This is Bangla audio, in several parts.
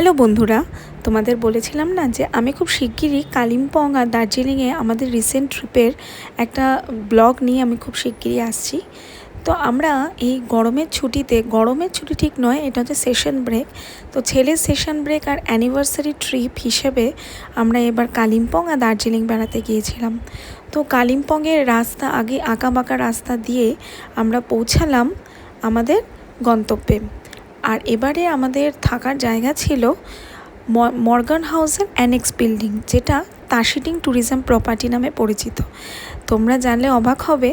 হ্যালো বন্ধুরা, তোমাদের বলেছিলাম না যে আমি খুব শিগগিরই কালিম্পং আর দার্জিলিংয়ে আমাদের রিসেন্ট ট্রিপের একটা ব্লগ নিয়ে আমি খুব শিগগিরই আসছি। তো আমরা এই গরমের ছুটি ঠিক নয়, এটা হচ্ছে সেশন ব্রেক। তো ছেলের সেশন ব্রেক আর অ্যানিভার্সারি ট্রিপ হিসেবে আমরা এবার কালিম্পং আর দার্জিলিং বেড়াতে গিয়েছিলাম। তো কালিম্পংয়ের রাস্তা আগে আঁকাবাঁকা রাস্তা দিয়ে আমরা পৌঁছালাম আমাদের গন্তব্যে। আর এবারে আমাদের থাকার জায়গা ছিল মর্গান হাউসের অ্যানেক্স বিল্ডিং, যেটা তাসিডিং ট্যুরিজম প্রপার্টি নামে পরিচিত। তোমরা জানলে অবাক হবে,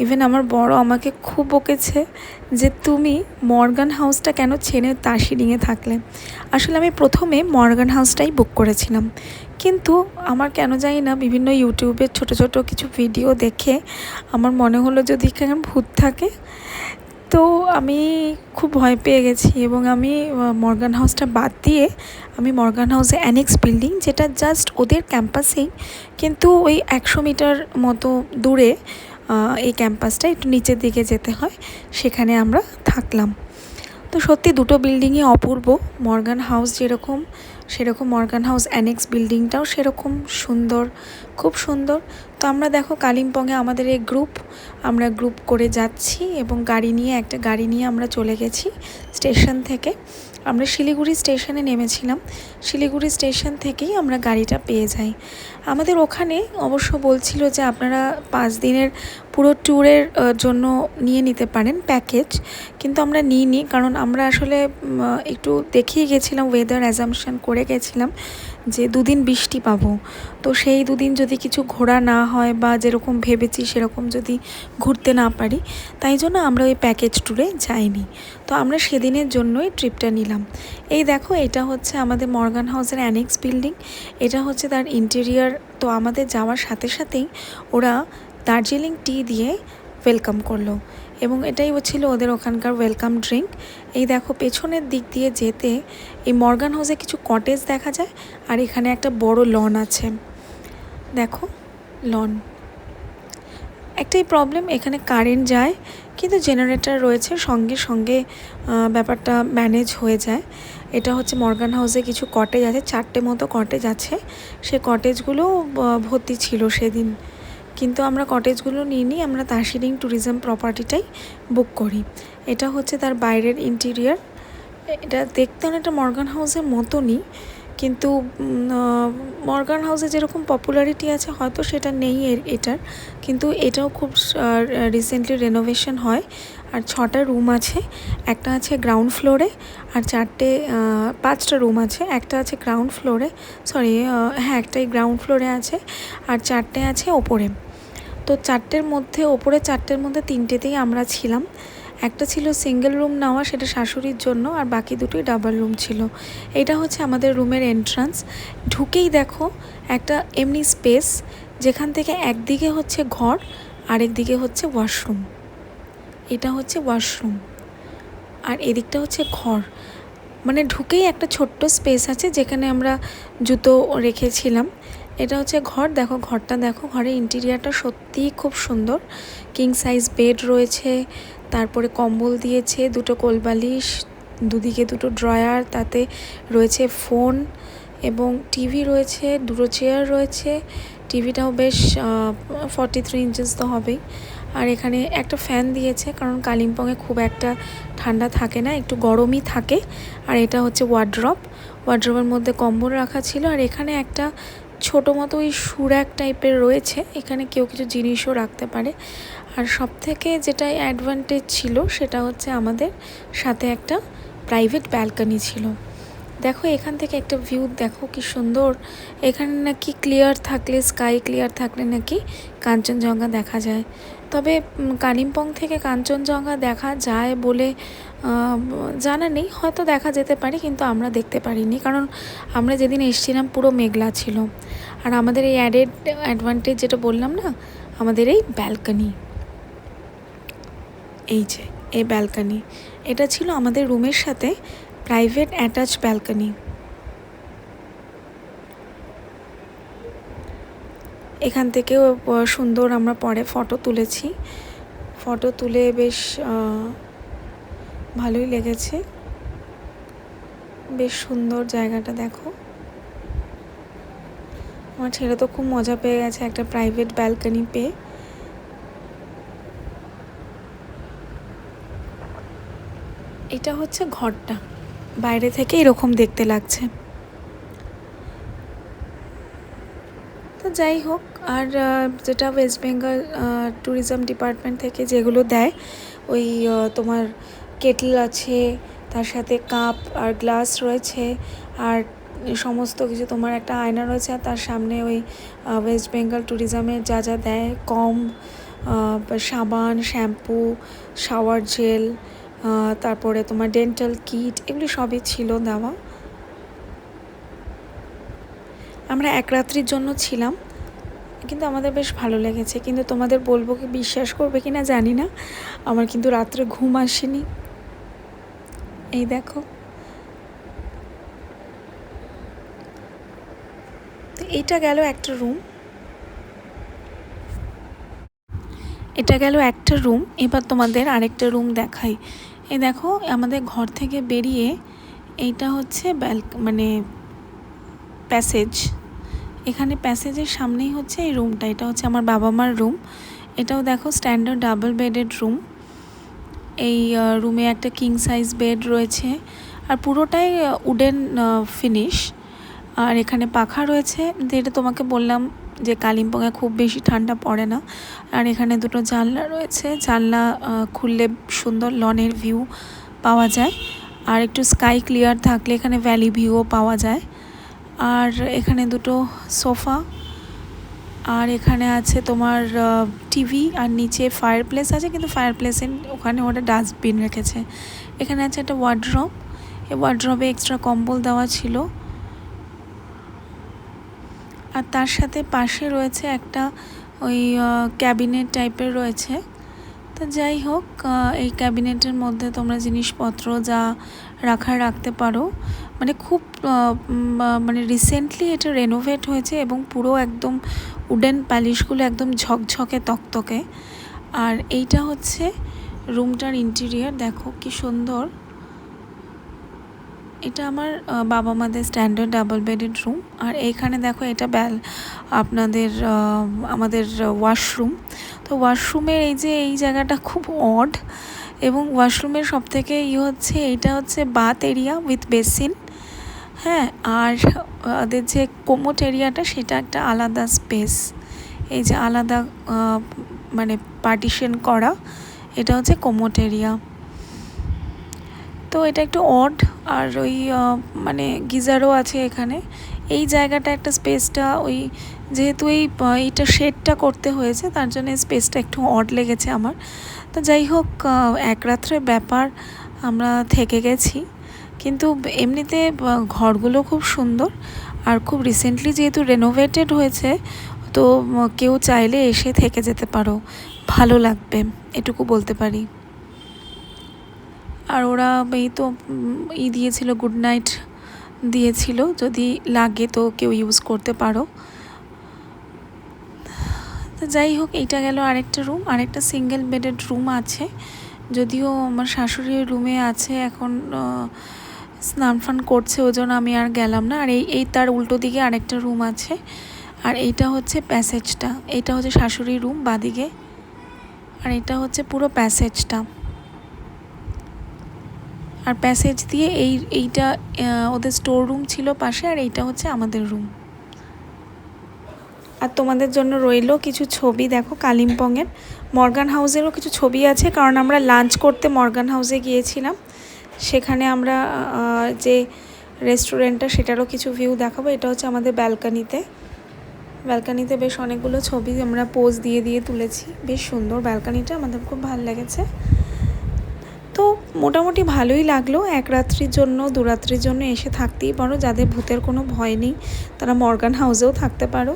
ইভেন আমার বড় আমাকে খুব বকেছে যে তুমি মর্গান হাউসটা কেন ছেড়ে তাসিডিংয়ে থাকলে। আসলে আমি প্রথমে মর্গান হাউসটাই বুক করেছিলাম, কিন্তু আমার কেন জানি না বিভিন্ন ইউটিউবের ছোট ছোট কিছু ভিডিও দেখে আমার মনে হলো যদি এখানে ভূত থাকে। তো আমি খুব ভয় পেয়ে গেছি এবং আমি মর্গান হাউসটা বাদ দিয়ে আমি মর্গান হাউসে অ্যানেক্স বিল্ডিং, যেটা জাস্ট ওদের ক্যাম্পাসেই, কিন্তু ওই 100 মিটার মতো দূরে এই ক্যাম্পাসটা একটু নিচের দিকে যেতে হয়, সেখানে আমরা থাকলাম। তো সত্যি দুটো বিল্ডিংই অপূর্ব। মর্গান হাউস যেরকম সেরকম মর্গান হাউস অ্যানেক্স বিল্ডিংটাও সেরকম সুন্দর, খুব সুন্দর। তো আমরা দেখো কালিম্পংয়ে আমাদের এই আমরা গ্রুপ করে যাচ্ছি এবং একটা গাড়ি নিয়ে আমরা চলে গেছি স্টেশন থেকে। আমরা শিলিগুড়ি স্টেশনে নেমেছিলাম, শিলিগুড়ি স্টেশন থেকেই আমরা গাড়িটা পেয়ে যাই। আমাদের ওখানে অবশ্য বলছিল যে আপনারা 5 দিনের পুরো ট্যুরের জন্য নিয়ে নিতে পারেন প্যাকেজ, কিন্তু আমরা নিইনি, কারণ আমরা আসলে একটু দেখিয়ে গেছিলাম, ওয়েদার অ্যাজাম্পশন করে গেছিলাম যে 2 দিন বৃষ্টি পাবো। তো সেই 2 দিন যদি কিছু ঘোরা না হয় বা যেরকম ভেবেছি সেরকম যদি ঘুরতে না পারি, তাই জন্য আমরা ওই প্যাকেজ ট্যুরে যাইনি। তো আমরা সেদিনের জন্যই ট্রিপটা নিলাম। এই দেখো, এটা হচ্ছে আমাদের মর্গান হাউসের অ্যানেক্স বিল্ডিং, এটা হচ্ছে তার ইন্টেরিয়ার। তো আমাদের যাওয়ার সাথে সাথেই ওরা দার্জিলিং টি দিয়ে ওয়েলকাম করলো এবং এটাই ছিল ওদের ওখানকার ওয়েলকাম ড্রিঙ্ক। এই দেখো, পেছনের দিক দিয়ে যেতে এই মর্গান হাউসে কিছু কটেজ দেখা যায়, আর এখানে একটা বড় লন আছে। দেখো লন, একটাই প্রবলেম, এখানে কারেন্ট যায় কিন্তু জেনারেটর রয়েছে, সঙ্গে সঙ্গে ব্যাপারটা ম্যানেজ হয়ে যায়। এটা হচ্ছে মর্গান হাউসে কিছু কটেজ আছে, 4টে মতো কটেজ আছে। সে কটেজগুলো ভর্তি ছিল সেদিন, কিন্তু আমরা কটেজগুলো নিইনি, আমরা তাসিডিং ট্যুরিজম প্রপার্টিটাই বুক করি। এটা হচ্ছে তার বাইরের ইন্টেরিয়ার। এটা দেখতে অনেকটা মর্গান হাউসের মতনই, কিন্তু মর্গান হাউসে যেরকম পপুলারিটি আছে হয়তো সেটা নেই এটার, কিন্তু এটাও খুব রিসেন্টলি রেনোভেশন হয়। আর 6টা রুম আছে, একটা আছে গ্রাউন্ড ফ্লোরে, আর 5টা রুম আছে, একটা আছে গ্রাউন্ড ফ্লোরে, একটাই গ্রাউন্ড ফ্লোরে আছে, আর 4টে আছে ওপরে। তো 4টের মধ্যে, ওপরে 4টের মধ্যে 3টেতেই আমরা ছিলাম। একটা ছিল সিঙ্গেল রুম নেওয়া, সেটা শাশুড়ির জন্য, আর বাকি দুটোই ডাবল রুম ছিল। এটা হচ্ছে আমাদের রুমের এন্ট্রান্স। ঢুকেই দেখো একটা এমনি স্পেস, যেখান থেকে একদিকে হচ্ছে ঘর, আরেক দিকে হচ্ছে ওয়াশরুম। এটা হচ্ছে ওয়াশরুম আর এদিকটা হচ্ছে ঘর। মানে ঢুকেই একটা ছোট্ট স্পেস আছে যেখানে আমরা জুতো রেখেছিলাম। এটা হচ্ছে ঘর। দেখো ঘরটা, দেখো ঘরের ইন্টেরিয়ারটা সত্যিই খুব সুন্দর। কিং সাইজ বেড রয়েছে, তারপরে কম্বল দিয়েছে, 2টো কোলবালিশ, দুদিকে 2টো ড্রয়ার, তাতে রয়েছে ফোন এবং টিভি রয়েছে, 2টো চেয়ার রয়েছে। টিভিটাও বেশ 43 ইঞ্চেস তো হবেই। আর এখানে একটা ফ্যান দিয়েছে, কারণ কালিম্পংয়ে খুব একটা ঠান্ডা থাকে না, একটু গরমই থাকে। আর এটা হচ্ছে ওয়ার্ড্রপের মধ্যে কম্বল রাখা ছিল। আর এখানে একটা ছোটো মতো ওই সুরাক টাইপের রয়েছে, এখানে কেউ কিছু জিনিসও রাখতে পারে। আর সব থেকে যেটা অ্যাডভান্টেজ ছিল সেটা হচ্ছে আমাদের সাথে একটা প্রাইভেট ব্যালকনি ছিল। দেখো এখান থেকে একটা ভিউ দেখো কি সুন্দর। এখানে নাকি স্কাই ক্লিয়ার থাকলে নাকি কাঞ্চনজঙ্ঘা দেখা যায়। তবে কালিম্পং থেকে কাঞ্চনজঙ্ঘা দেখা যায় বলে জানা নেই, হয়তো দেখা যেতে পারে, কিন্তু আমরা দেখতে পারিনি, কারণ আমরা যেদিন এসেছিলাম পুরো মেঘলা ছিল। আর আমাদের এই অ্যাডভান্টেজ যেটা বললাম না, আমাদের এই ব্যালকনি, এই যে এই ব্যালকনি, এটা ছিল আমাদের রুমের সাথে প্রাইভেট অ্যাটাচ ব্যালকনি। এখান থেকেও সুন্দর আমরা পরে ফটো তুলেছি, ফটো তুলে বেশ ভালোই লেগেছে। বেশ সুন্দর জায়গাটা দেখো। আমার ছেলে তো খুব মজা পেয়ে গেছে একটা প্রাইভেট ব্যালকনি পেয়ে। এটা হচ্ছে ঘরটা, বাইরে থেকে এরকম দেখতে লাগছে। তো যাই হোক, আর যেটা ওয়েস্ট বেঙ্গল ট্যুরিজম ডিপার্টমেন্ট থেকে যেগুলো দেয়, ওই তোমার কেটল আছে, তার সাথে কাপ আর গ্লাস রয়েছে, আর সমস্ত কিছু, তোমার একটা আয়না রয়েছে, আর তার সামনে ওই ওয়েস্ট বেঙ্গল ট্যুরিজমের যা যা দেয়, সাবান, শ্যাম্পু, শাওয়ার জেল, তারপরে তোমার ডেন্টাল কিট, এগুলি সবই ছিল দেওয়া। আমরা এক রাত্রির জন্য ছিলাম, কিন্তু আমাদের বেশ ভালো লেগেছে। কিন্তু তোমাদের বলবো কি, বিশ্বাস করবে কি না জানি না, আমার কিন্তু রাত্রে ঘুম আসেনি। এই দেখো, তো এইটা গেল একটা রুম, এটা গেল একটা রুম। এবার তোমাদের আরেকটা রুম দেখাই। এই দেখো, আমাদের ঘর থেকে বেরিয়ে এইটা হচ্ছে মানে প্যাসেজ। এখানে প্যাসেজের সামনেই হচ্ছে এই রুমটা। এটা হচ্ছে আমার বাবা মার রুম। এটাও দেখো স্ট্যান্ডার্ড ডাবল বেডেড রুম। এই রুমে একটা কিং সাইজ বেড রয়েছে, আর পুরোটাই উডেন ফিনিশ। আর এখানে পাখা রয়েছে, যেটা তোমাকে বললাম যে কালিম্পংয়ে খুব বেশি ঠান্ডা পড়ে না। আর এখানে দুটো জানলা রয়েছে, জানলা খুললে সুন্দর লনের ভিউ পাওয়া যায়। আর একটু স্কাই ক্লিয়ার থাকলে এখানে ভ্যালি ভিউও পাওয়া যায়। আর এখানে দুটো সোফা, আর এখানে আছে তোমার টিভি, আর নিচে ফায়ার প্লেস আছে, কিন্তু ফায়ার প্লেসের ওখানে ওটা ডাস্টবিন রেখেছে। এখানে আছে একটা ওয়ার্ড্রব, এই ওয়ার্ড্রবে এক্সট্রা কম্বল দেওয়া ছিল। আর তার সাথে পাশে রয়েছে একটা ওই ক্যাবিনেট টাইপের রয়েছে। তো যাই হোক, এই ক্যাবিনেটের মধ্যে তোমরা জিনিসপত্র যা রাখতে পারো। মানে খুব মানে রিসেন্টলি এটা রেনোভেট হয়েছে, এবং পুরো একদম উডেন প্যালিশগুলো একদম ঝকঝকে তকতকে। আর এইটা হচ্ছে রুমটার ইন্টেরিয়ার, দেখো কি সুন্দর। এটা আমার বাবা মাদের স্ট্যান্ডার্ড ডাবল বেডেড রুম। আর এইখানে দেখো, এটা আপনাদের আমাদের ওয়াশরুম। তো ওয়াশরুমের এই জায়গাটা খুব অড, এবং ওয়াশরুমের সবথেকে হচ্ছে এইটা হচ্ছে বাথ এরিয়া উইথ বেসিন। হ্যাঁ, আর ওদের যে কোমোট এরিয়াটা, সেটা একটা আলাদা স্পেস। এই যে আলাদা মানে পার্টিশন করা, এটা হচ্ছে কোমোট এরিয়া। তো এটা একটু অড। আর ওই মানে গিজারও আছে এখানে। এই জায়গাটা একটা স্পেসটা, ওই যেহেতু এইটা শেডটা করতে হয়েছে, তার জন্য স্পেসটা একটু অড লেগেছে আমার। তো যাই হোক, এক রাত্রের ব্যাপার, আমরা থেকে গেছি। কিন্তু এমনিতে ঘরগুলো খুব সুন্দর, আর খুব রিসেন্টলি যেহেতু রেনোভেটেড হয়েছে, তো কেউ চাইলে এসে থেকে যেতে পারো, ভালো লাগবে, এটুকু বলতে পারি। আর ওরা এই তো দিয়েছিল, গুড নাইট দিয়েছিল, যদি লাগে তো কেউ ইউজ করতে পারো। তো যাই হোক, এইটা গেল আরেকটা রুম। আরেকটা সিঙ্গেল বেডেড রুম আছে, যদিও আমার শাশুড়ির রুমে আছে এখন, স্নান ফান করছে, ওই জন্য আমি আর গেলাম না। আর এই তার উল্টো দিকে আরেকটা রুম আছে। আর এইটা হচ্ছে প্যাসেজটা, এইটা হচ্ছে শাশুড়ির রুম বাদিকে, আর এটা হচ্ছে পুরো প্যাসেজটা। আর প্যাসেজ দিয়ে এইটা ওদের স্টোর রুম ছিল পাশে, আর এইটা হচ্ছে আমাদের রুম। আর তোমাদের জন্য রইলো কিছু ছবি, দেখো কালিম্পংয়ের মর্গান হাউসেরও কিছু ছবি আছে, কারণ আমরা লাঞ্চ করতে মর্গান হাউসে গিয়েছিলাম। সেখানে আমরা যে রেস্টুরেন্টটা, সেটারও কিছু ভিউ দেখাবো। এটা হচ্ছে আমাদের ব্যালকানিতে বেশ অনেকগুলো ছবি আমরা পোজ দিয়ে তুলেছি। বেশ সুন্দর ব্যালকানিটা, আমাদের খুব ভালো লেগেছে। তো মোটামুটি ভালোই লাগলো। এক রাত্রির জন্য, দু রাত্রির জন্য এসে থাকতেই পারো। যাদের ভূতের কোনো ভয় নেই, তারা মর্গান হাউসেও থাকতে পারো।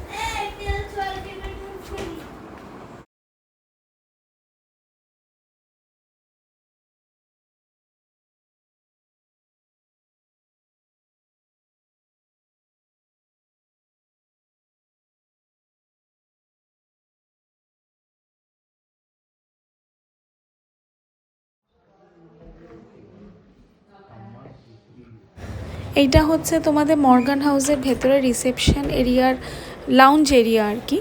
এইটা হচ্ছে তোমাদের মর্গান হাউসের ভেতরে রিসেপশন এরিয়ার লাউঞ্জ এরিয়া আর কি।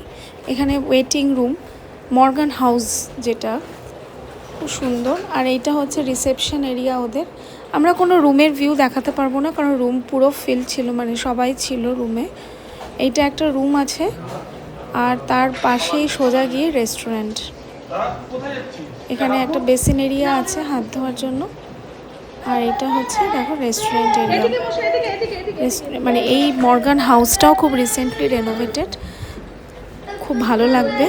এখানে ওয়েটিং রুম, মর্গান হাউস যেটা, খুব সুন্দর। আর এইটা হচ্ছে রিসেপশন এরিয়া ওদের। আমরা কোনো রুমের ভিউ দেখাতে পারবো না, কারণ রুম পুরো ফিল ছিল, মানে সবাই ছিল রুমে। এইটা একটা রুম আছে, আর তার পাশেই সোজা গিয়ে রেস্টুরেন্ট। এখানে একটা বেসিন এরিয়া আছে হাত ধোয়ার জন্য। আর এটা হচ্ছে দেখো রেস্টুরেন্ট এরিয়া। মানে এই মর্গান হাউসটাও খুব রিসেন্টলি রেনোভেটেড, খুব ভালো লাগবে।